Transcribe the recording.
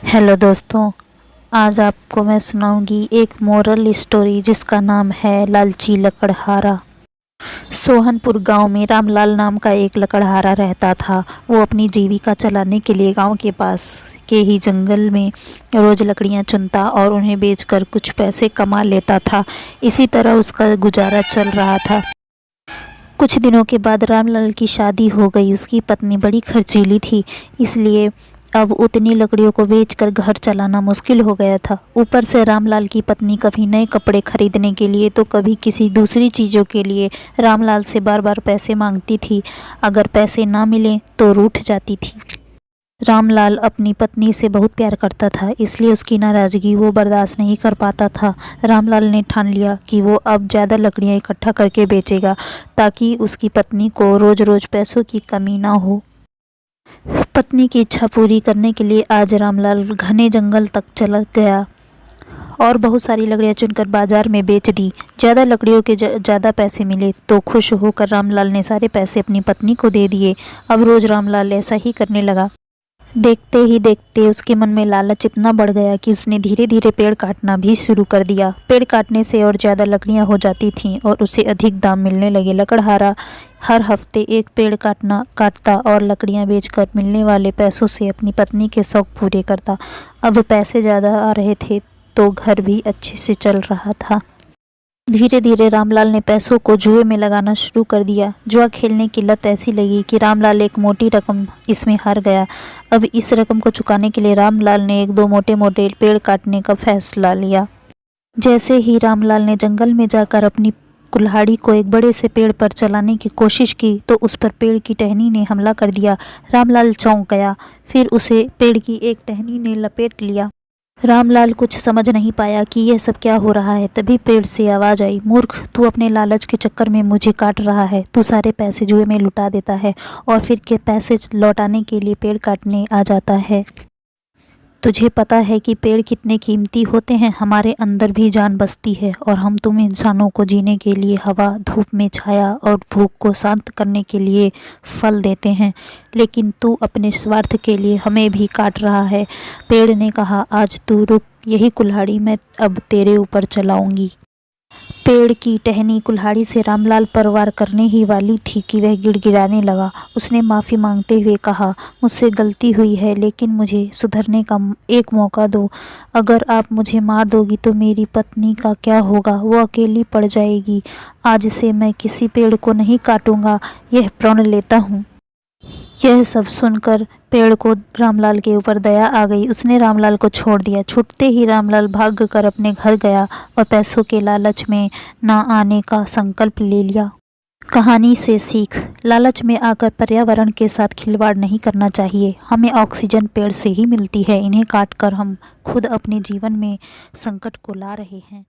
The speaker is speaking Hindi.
हेलो दोस्तों, आज आपको मैं सुनाऊंगी एक मोरल स्टोरी जिसका नाम है लालची लकड़हारा। सोहनपुर गांव में रामलाल नाम का एक लकड़हारा रहता था। वो अपनी जीविका चलाने के लिए गांव के पास के ही जंगल में रोज लकड़ियां चुनता और उन्हें बेचकर कुछ पैसे कमा लेता था। इसी तरह उसका गुजारा चल रहा था। कुछ दिनों के बाद रामलाल की शादी हो गई। उसकी पत्नी बड़ी खर्चीली थी, इसलिए अब उतनी लकड़ियों को बेचकर घर चलाना मुश्किल हो गया था। ऊपर से रामलाल की पत्नी कभी नए कपड़े खरीदने के लिए तो कभी किसी दूसरी चीज़ों के लिए रामलाल से बार बार पैसे मांगती थी। अगर पैसे ना मिले तो रूठ जाती थी। रामलाल अपनी पत्नी से बहुत प्यार करता था, इसलिए उसकी नाराज़गी वो बर्दाश्त नहीं कर पाता था। रामलाल ने ठान लिया कि वो अब ज़्यादा लकड़ियाँ इकट्ठा करके बेचेगा ताकि उसकी पत्नी को रोज़ रोज़ पैसों की कमी ना हो। पत्नी की इच्छा पूरी करने के लिए आज रामलाल घने जंगल तक चला गया और बहुत सारी लकड़ियाँ चुनकर बाजार में बेच दी। ज़्यादा लकड़ियों के ज़्यादा पैसे मिले तो खुश होकर रामलाल ने सारे पैसे अपनी पत्नी को दे दिए। अब रोज़ रामलाल ऐसा ही करने लगा। देखते ही देखते उसके मन में लालच इतना बढ़ गया कि उसने धीरे धीरे पेड़ काटना भी शुरू कर दिया। पेड़ काटने से और ज़्यादा लकड़ियां हो जाती थीं और उसे अधिक दाम मिलने लगे। लकड़हारा हर हफ्ते एक पेड़ काटता और लकड़ियां बेचकर मिलने वाले पैसों से अपनी पत्नी के शौक पूरे करता। अब पैसे ज़्यादा आ रहे थे तो घर भी अच्छे से चल रहा था। धीरे धीरे रामलाल ने पैसों को जुए में लगाना शुरू कर दिया। जुआ खेलने की लत ऐसी लगी कि रामलाल एक मोटी रकम इसमें हार गया। अब इस रकम को चुकाने के लिए रामलाल ने एक दो मोटे मोटे पेड़ काटने का फैसला लिया। जैसे ही रामलाल ने जंगल में जाकर अपनी कुल्हाड़ी को एक बड़े से पेड़ पर चलाने की कोशिश की तो उस पर पेड़ की टहनी ने हमला कर दिया। रामलाल चौंक गया। फिर उसे पेड़ की एक टहनी ने लपेट लिया। रामलाल कुछ समझ नहीं पाया कि यह सब क्या हो रहा है। तभी पेड़ से आवाज़ आई, मूर्ख, तू अपने लालच के चक्कर में मुझे काट रहा है। तू सारे पैसे जुए में लुटा देता है और फिर के पैसे लौटाने के लिए पेड़ काटने आ जाता है। तुझे पता है कि पेड़ कितने कीमती होते हैं। हमारे अंदर भी जान बसती है और हम तुम इंसानों को जीने के लिए हवा, धूप में छाया और भूख को शांत करने के लिए फल देते हैं, लेकिन तू अपने स्वार्थ के लिए हमें भी काट रहा है। पेड़ ने कहा, आज तू रुक, यही कुल्हाड़ी मैं अब तेरे ऊपर चलाऊंगी। पेड़ की टहनी कुल्हाड़ी से रामलाल पर वार करने ही वाली थी कि वह गिड़गिड़ाने लगा। उसने माफ़ी मांगते हुए कहा, मुझसे गलती हुई है, लेकिन मुझे सुधरने का एक मौका दो। अगर आप मुझे मार दोगी तो मेरी पत्नी का क्या होगा? वो अकेली पड़ जाएगी। आज से मैं किसी पेड़ को नहीं काटूंगा, यह प्रण लेता हूँ। यह सब सुनकर पेड़ को रामलाल के ऊपर दया आ गई। उसने रामलाल को छोड़ दिया। छूटते ही रामलाल भागकर अपने घर गया और पैसों के लालच में ना आने का संकल्प ले लिया। कहानी से सीख, लालच में आकर पर्यावरण के साथ खिलवाड़ नहीं करना चाहिए। हमें ऑक्सीजन पेड़ से ही मिलती है, इन्हें काटकर हम खुद अपने जीवन में संकट को ला रहे हैं।